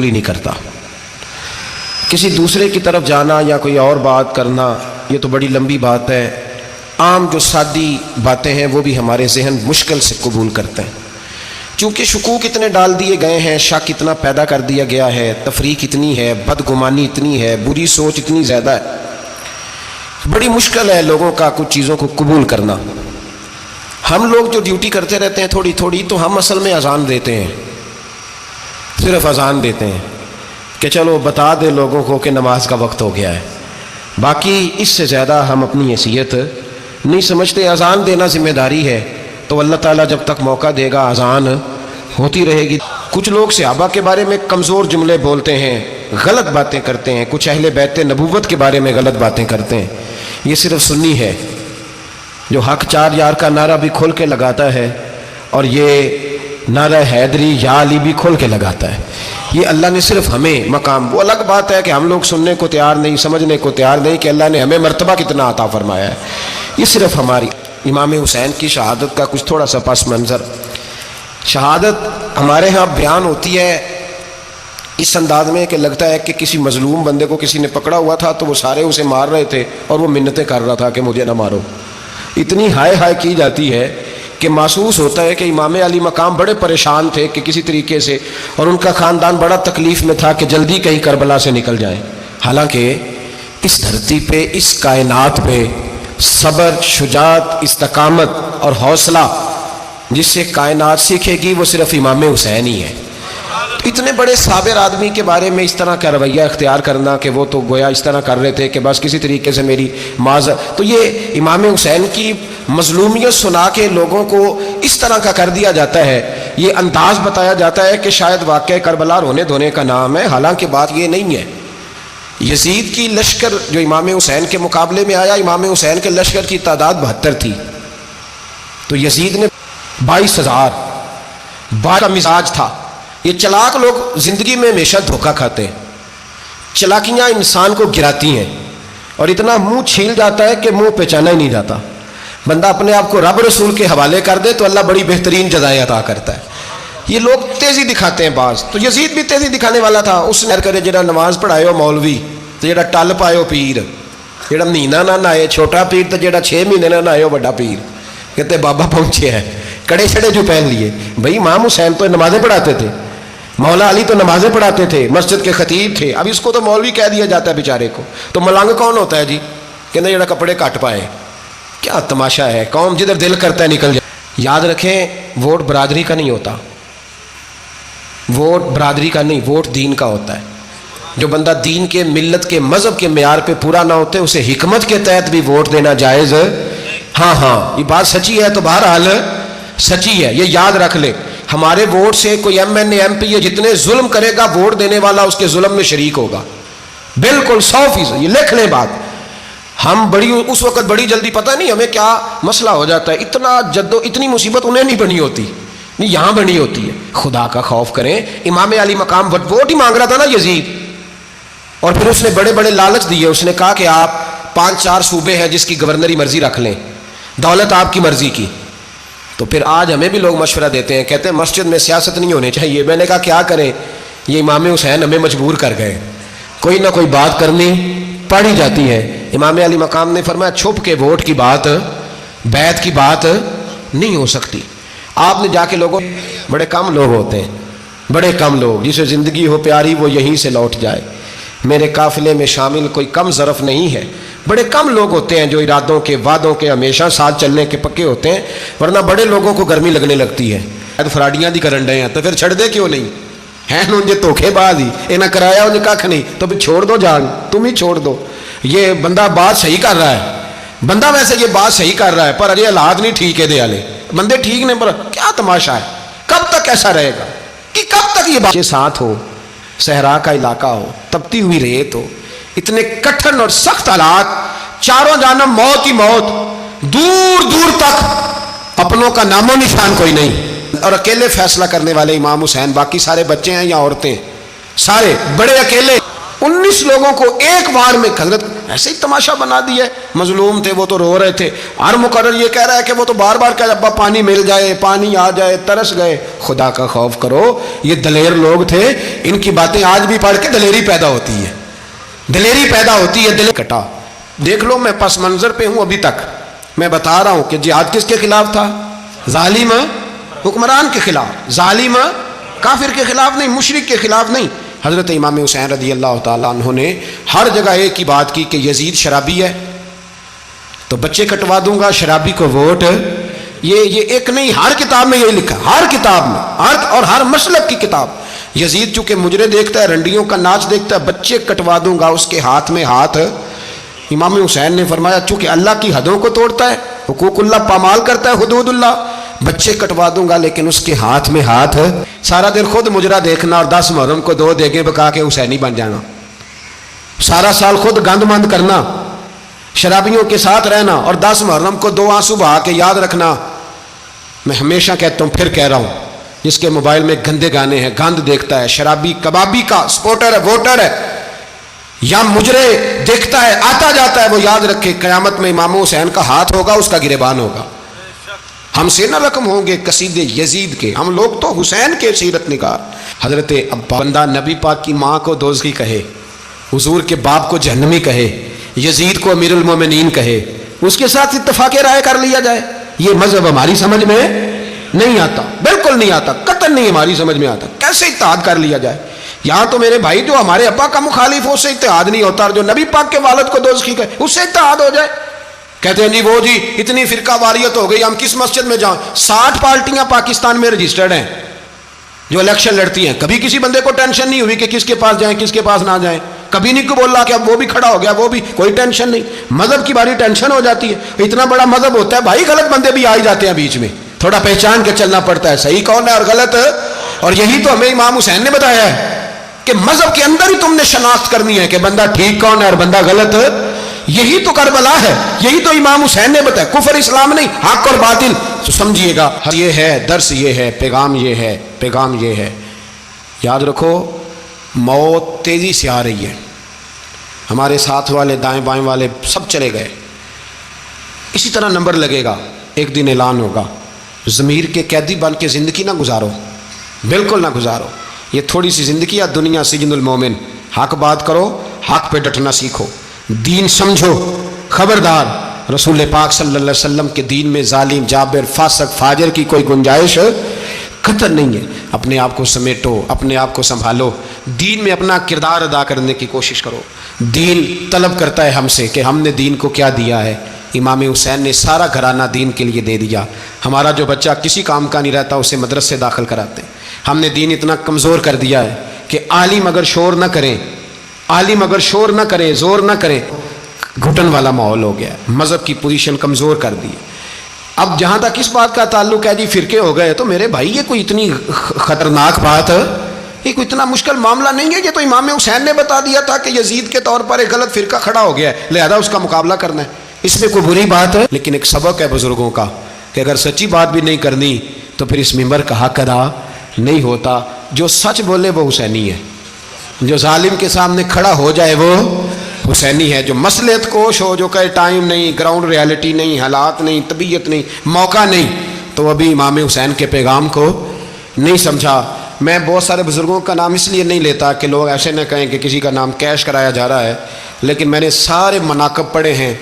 نہیں کرتا. کسی دوسرے کی طرف جانا یا کوئی اور بات کرنا یہ تو بڑی لمبی بات ہے. عام جو سادی باتیں ہیں وہ بھی ہمارے ذہن مشکل سے قبول کرتے ہیں. چونکہ شکوک اتنے ڈال دیے گئے ہیں، شک اتنا پیدا کر دیا گیا ہے، تفریق اتنی ہے، بدگمانی اتنی ہے، بری سوچ اتنی زیادہ ہے، بڑی مشکل ہے لوگوں کا کچھ چیزوں کو قبول کرنا. ہم لوگ جو ڈیوٹی کرتے رہتے ہیں تھوڑی تھوڑی، تو ہم اصل میں اذان دیتے ہیں، صرف اذان دیتے ہیں کہ چلو بتا دے لوگوں کو کہ نماز کا وقت ہو گیا ہے. باقی اس سے زیادہ ہم اپنی حیثیت نہیں سمجھتے. اذان دینا ذمہ داری ہے، تو اللہ تعالیٰ جب تک موقع دے گا اذان ہوتی رہے گی. کچھ لوگ صحابہ کے بارے میں کمزور جملے بولتے ہیں، غلط باتیں کرتے ہیں، کچھ اہل بیت نبوت کے بارے میں غلط باتیں کرتے ہیں. یہ صرف سنی ہے جو حق چار یار کا نعرہ بھی کھول کے لگاتا ہے، اور یہ نعرہ حیدری یا علی بھی کھول کے لگاتا ہے. یہ اللہ نے صرف ہمیں مقام، وہ الگ بات ہے کہ ہم لوگ سننے کو تیار نہیں، سمجھنے کو تیار نہیں کہ اللہ نے ہمیں مرتبہ کتنا عطا فرمایا ہے. یہ صرف ہماری. امام حسین کی شہادت کا کچھ تھوڑا سا پس منظر. شہادت ہمارے ہاں بیان ہوتی ہے اس انداز میں کہ لگتا ہے کہ کسی مظلوم بندے کو کسی نے پکڑا ہوا تھا تو وہ سارے اسے مار رہے تھے اور وہ منتیں کر رہا تھا کہ مجھے نہ مارو. اتنی ہائے ہائے کی جاتی ہے کہ محسوس ہوتا ہے کہ امام علی مقام بڑے پریشان تھے کہ کسی طریقے سے، اور ان کا خاندان بڑا تکلیف میں تھا کہ جلدی کہیں کربلا سے نکل جائیں. حالانکہ اس دھرتی پہ، اس کائنات پہ صبر، شجاعت، استقامت اور حوصلہ جس سے کائنات سیکھے گی وہ صرف امام حسین ہی ہے. اتنے بڑے صابر آدمی کے بارے میں اس طرح کا رویہ اختیار کرنا کہ وہ تو گویا اس طرح کر رہے تھے کہ بس کسی طریقے سے میری معذرت، تو یہ امام حسین کی مظلومیت سنا کے لوگوں کو اس طرح کا کر دیا جاتا ہے. یہ انداز بتایا جاتا ہے کہ شاید واقعہ کربلا رونے دھونے کا نام ہے، حالانکہ بات یہ نہیں ہے. یزید کی لشکر جو امام حسین کے مقابلے میں آیا، امام حسین کے لشکر کی تعداد 72 تھی، تو یزید نے 22,000 کا مزاج تھا. یہ چلاک لوگ زندگی میں ہمیشہ دھوکہ کھاتے ہیں. چلاکیاں انسان کو گراتی ہیں اور اتنا منہ چھیل جاتا ہے کہ منہ پہچانا ہی نہیں جاتا. بندہ اپنے آپ کو رب رسول کے حوالے کر دے تو اللہ بڑی بہترین جزائیں عطا کرتا ہے. یہ لوگ تیزی دکھاتے ہیں بعض، تو یزید بھی تیزی دکھانے والا تھا. اس نے کرے جڑا نماز پڑھائے ہو مولوی تو جڑا ٹل پائے ہو پیر، جڑا مہینہ نہ نہائے چھوٹا پیر تو جڑا 6 مہینے نہ نہائے ہو بڑا پیر. کہتے بابا پہنچے ہیں، کڑے چھڑے جو پہن لیے. بھائی امام حسین تو نمازیں پڑھاتے تھے، مولا علی تو نمازیں پڑھاتے تھے، مسجد کے خطیب تھے. اب اس کو تو مولوی کہہ دیا جاتا ہے بیچارے کو. تو ملنگ کون ہوتا ہے جی؟ کہتے جڑا کپڑے کٹ پائے. کیا تماشا ہے، قوم جدھر دل کرتا ہے نکل جائے. یاد رکھیں ووٹ برادری کا نہیں ہوتا، ووٹ برادری کا نہیں، ووٹ دین کا ہوتا ہے. جو بندہ دین کے، ملت کے، مذہب کے معیار پہ پورا نہ ہوتے اسے حکمت کے تحت بھی ووٹ دینا جائز. ہاں یہ بات سچی ہے تو بہرحال سچی ہے، یہ یاد رکھ لے. ہمارے ووٹ سے کوئی ایم این اے، ایم پی اے جتنے ظلم کرے گا، ووٹ دینے والا اس کے ظلم میں شریک ہوگا، بالکل 100%. یہ لکھ لیں بات. ہم اس وقت بڑی جلدی، پتہ نہیں ہمیں کیا مسئلہ ہو جاتا ہے، اتنا اتنی مصیبت انہیں نہیں بنی ہوتی، یہاں بنی ہوتی ہے. خدا کا خوف کریں. امام علی مقام ووٹ ہی مانگ رہا تھا نا یزید، اور پھر اس نے بڑے بڑے لالچ دیے. اس نے کہا کہ آپ 5-4 صوبے ہیں جس کی گورنری مرضی رکھ لیں، دولت آپ کی مرضی کی. تو پھر آج ہمیں بھی لوگ مشورہ دیتے ہیں، کہتے ہیں مسجد میں سیاست نہیں ہونی چاہیے. میں نے کہا کیا کریں، یہ امام حسین ہمیں مجبور کر گئے، کوئی نہ کوئی بات کرنی پڑی جاتی ہے. امام علی مقام نے فرمایا چھپ کے ووٹ کی بات، بیعت کی بات نہیں ہو سکتی. آپ نے جا کے لوگوں، بڑے کم لوگ ہوتے ہیں، بڑے کم لوگ، جسے زندگی ہو پیاری وہ یہیں سے لوٹ جائے. میرے قافلے میں شامل کوئی کم ظرف نہیں ہے. بڑے کم لوگ ہوتے ہیں جو ارادوں کے، وعدوں کے، ہمیشہ ساتھ چلنے کے پکے ہوتے ہیں، ورنہ بڑے لوگوں کو گرمی لگنے لگتی ہے. فراڈیاں دی کرن ڈے ہیں تو پھر چھڑ دے کیوں نہیں ہیں؟ انجے دھوکھے باز ہی انہیں کرایا، انہیں کھ نہیں تو پھر چھوڑ دو جان، تم ہی چھوڑ دو. یہ بندہ بات صحیح کر رہا ہے، بندہ ویسے یہ بات صحیح کر رہا ہے پر اجے حالات نہیں ٹھیک ہے. دے والے بندے ٹھیک نہیں، پر کیا تماشا ہے، کب تک ایسا رہے گا کہ کب تک یہ بات ساتھ ہو، صحرا کا علاقہ ہو، تپتی ہوئی ریت ہو، اتنے کٹھن اور سخت حالات، چاروں جانب موت ہی موت، دور دور تک اپنوں کا نام و نشان کوئی نہیں، اور اکیلے فیصلہ کرنے والے امام حسین. باقی سارے بچے ہیں یا عورتیں، سارے بڑے اکیلے. 19 لوگوں کو ایک بار میں حضرت ایسے ہی تماشا بنا دیا ہے. مظلوم تھے وہ تو رو رہے تھے. ہر مقرر یہ کہہ رہا ہے کہ وہ تو بار بار کہ ابا پانی مل جائے, پانی آ جائے, ترس گئے. خدا کا خوف کرو, یہ دلیر لوگ تھے, ان کی باتیں آج بھی پڑھ کے دلیری پیدا ہوتی ہے, دلیری پیدا ہوتی ہے. دل کٹا. دیکھ لو میں پس منظر پہ ہوں ابھی تک. میں بتا رہا ہوں کہ جہاد کس کے خلاف تھا؟ ظالم حکمران کے خلاف, ظالم کافر کے خلاف نہیں, مشرک کے خلاف نہیں. حضرت امام حسین رضی اللہ تعالیٰ عنہ نے ہر جگہ ایک ہی بات کی کہ یزید شرابی ہے تو بچے کٹوا دوں گا, شرابی کو ووٹ. یہ ایک نہیں, ہر کتاب میں یہ لکھا, ہر کتاب میں, اور ہر مسلک کی کتاب. یزید چونکہ مجرے دیکھتا ہے, رنڈیوں کا ناچ دیکھتا ہے, بچے کٹوا دوں گا, اس کے ہاتھ میں ہاتھ. امام حسین نے فرمایا چونکہ اللہ کی حدوں کو توڑتا ہے, حقوق اللہ پامال کرتا ہے, حدود اللہ, بچے کٹوا دوں گا لیکن اس کے ہاتھ میں ہاتھ. سارا دن خود مجرا دیکھنا اور 10 محرم کو 2 دیگیں پکا کے حسینی بن جانا, سارا سال خود گند مند کرنا, شرابیوں کے ساتھ رہنا, اور 10 محرم کو 2 آنسو بہا کے یاد رکھنا. میں ہمیشہ کہتا ہوں, پھر کہہ رہا ہوں, جس کے موبائل میں گندے گانے ہیں, گند دیکھتا ہے, شرابی کبابی کا سپورٹر ہے, ووٹر ہے, یا مجرے دیکھتا ہے, آتا جاتا ہے, وہ یاد رکھے قیامت میں امام حسین کا ہاتھ ہوگا, اس کا گریبان ہوگا. ہم سے نہ رقم ہوں گے قصید یزید کے, ہم لوگ تو حسین کے سیرت نگار. حضرت ابا بندہ نبی پاک کی ماں کو دوزخی کہے, حضور کے باپ کو جہنمی کہے, یزید کو امیر المومنین کہے, اس کے ساتھ اتفاق رائے کر لیا جائے. یہ مذہب ہماری سمجھ میں نہیں آتا, بالکل نہیں آتا, قطعاً نہیں ہماری سمجھ میں آتا. کیسے اتحاد کر لیا جائے؟ یہاں تو میرے بھائی جو ہمارے ابا کا مخالف ہو, اس سے اتحاد نہیں ہوتا, اور جو نبی پاک کے والد کو دوزخی کہے اس سے اتحاد ہو جائے. کہتے ہیں جی وہ جی اتنی فرقہ واریت ہو گئی, ہم کس مسجد میں جائیں؟ 60 پارٹیاں پاکستان میں رجسٹرڈ ہیں جو الیکشن لڑتی ہیں. کبھی کسی بندے کو ٹینشن نہیں ہوئی کہ کس کے پاس جائیں کس کے پاس نہ جائیں. کبھی نہیں کو بولا کہ اب وہ بھی کھڑا ہو گیا, وہ بھی, کوئی ٹینشن نہیں. مذہب کی باری ٹینشن ہو جاتی ہے. اتنا بڑا مذہب ہوتا ہے بھائی, غلط بندے بھی آ ہی جاتے ہیں بیچ میں, تھوڑا پہچان کے چلنا پڑتا ہے صحیح کون ہے اور غلط. اور یہی تو ہمیں امام حسین نے بتایا ہے کہ مذہب کے اندر ہی تم نے شناخت کرنی ہے کہ بندہ ٹھیک کون ہے اور بندہ غلط. یہی تو کربلا ہے, یہی تو امام حسین نے بتایا, کفر اسلام نہیں, حق اور باطل. تو سمجھیے گا, یہ ہے درس, یہ ہے پیغام, یہ ہے پیغام, یہ ہے. یاد رکھو موت تیزی سے آ رہی ہے. ہمارے ساتھ والے, دائیں بائیں والے سب چلے گئے. اسی طرح نمبر لگے گا, ایک دن اعلان ہوگا. ضمیر کے قیدی بن کے زندگی نہ گزارو, بالکل نہ گزارو. یہ تھوڑی سی زندگی ہے دنیا سجن المومن. حق بات کرو, حق پہ ڈٹنا سیکھو, دین سمجھو. خبردار, رسول پاک صلی اللہ علیہ وسلم کے دین میں ظالم, جابر, فاسق, فاجر کی کوئی گنجائش قطعاً نہیں ہے. اپنے آپ کو سمیٹو, اپنے آپ کو سنبھالو, دین میں اپنا کردار ادا کرنے کی کوشش کرو. دین طلب کرتا ہے ہم سے کہ ہم نے دین کو کیا دیا ہے. امام حسین نے سارا گھرانہ دین کے لیے دے دیا. ہمارا جو بچہ کسی کام کا نہیں رہتا اسے مدرسے داخل کراتے. ہم نے دین اتنا کمزور کر دیا ہے کہ عالم اگر شور نہ کریں, عالم اگر شور نہ کریں, زور نہ کریں, گھٹن والا ماحول ہو گیا. مذہب کی پوزیشن کمزور کر دی. اب جہاں تک اس بات کا تعلق ہے جی فرقے ہو گئے, تو میرے بھائی یہ کوئی اتنی خطرناک بات ہے, یہ کوئی اتنا مشکل معاملہ نہیں ہے. یہ تو امام حسین نے بتا دیا تھا کہ یزید کے طور پر ایک غلط فرقہ کھڑا ہو گیا ہے, لہذا اس کا مقابلہ کرنا ہے. اس میں کوئی بری بات ہے, لیکن ایک سبق ہے بزرگوں کا کہ اگر سچی بات بھی نہیں کرنی تو پھر اس ممبر کا حق ادا نہیں ہوتا. جو سچ بولے وہ حسینی ہے, جو ظالم کے سامنے کھڑا ہو جائے وہ حسینی ہے. جو مصلحت کوش ہو, جو کہے ٹائم نہیں, گراؤنڈ ریالٹی نہیں, حالات نہیں, طبیعت نہیں, موقع نہیں, تو ابھی امام حسین کے پیغام کو نہیں سمجھا. میں بہت سارے بزرگوں کا نام اس لیے نہیں لیتا کہ لوگ ایسے نہ کہیں کہ کسی کا نام کیش کرایا جا رہا ہے, لیکن میں نے سارے مناقب پڑھے ہیں.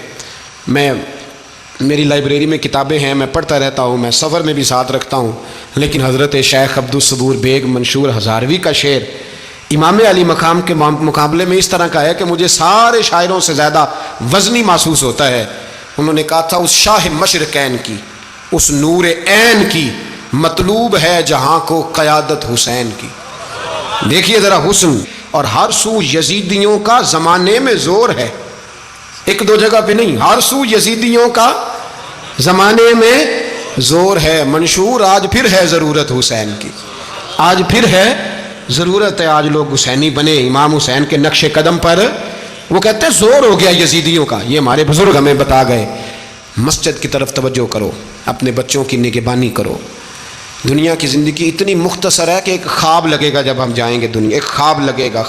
میری لائبریری میں کتابیں ہیں, میں پڑھتا رہتا ہوں, میں سفر میں بھی ساتھ رکھتا ہوں. لیکن حضرت شیخ عبدالصبور بیگ منشور ہزاروی کا شعر امام علی مقام کے مقابلے میں اس طرح کا ہے کہ مجھے سارے شاعروں سے زیادہ وزنی محسوس ہوتا ہے. انہوں نے کہا تھا اس شاہ مشرقین کی, اس نور عین کی, مطلوب ہے جہاں کو قیادت حسین کی. دیکھیے ذرا حسن, اور ہر سو یزیدیوں کا زمانے میں زور ہے, ایک دو جگہ پہ نہیں, ہر سو یزیدیوں کا زمانے میں زور ہے. منشور آج پھر ہے ضرورت حسین کی, آج پھر ہے ضرورت ہے, آج لوگ حسینی بنے امام حسین کے نقش قدم پر. وہ کہتے ہیں زور ہو گیا یزیدیوں کا, یہ ہمارے بزرگ ہمیں بتا گئے. مسجد کی طرف توجہ کرو, اپنے بچوں کی نگہبانی کرو. دنیا کی زندگی اتنی مختصر ہے کہ ایک خواب لگے گا جب ہم جائیں گے دنیا, ایک خواب لگے گا.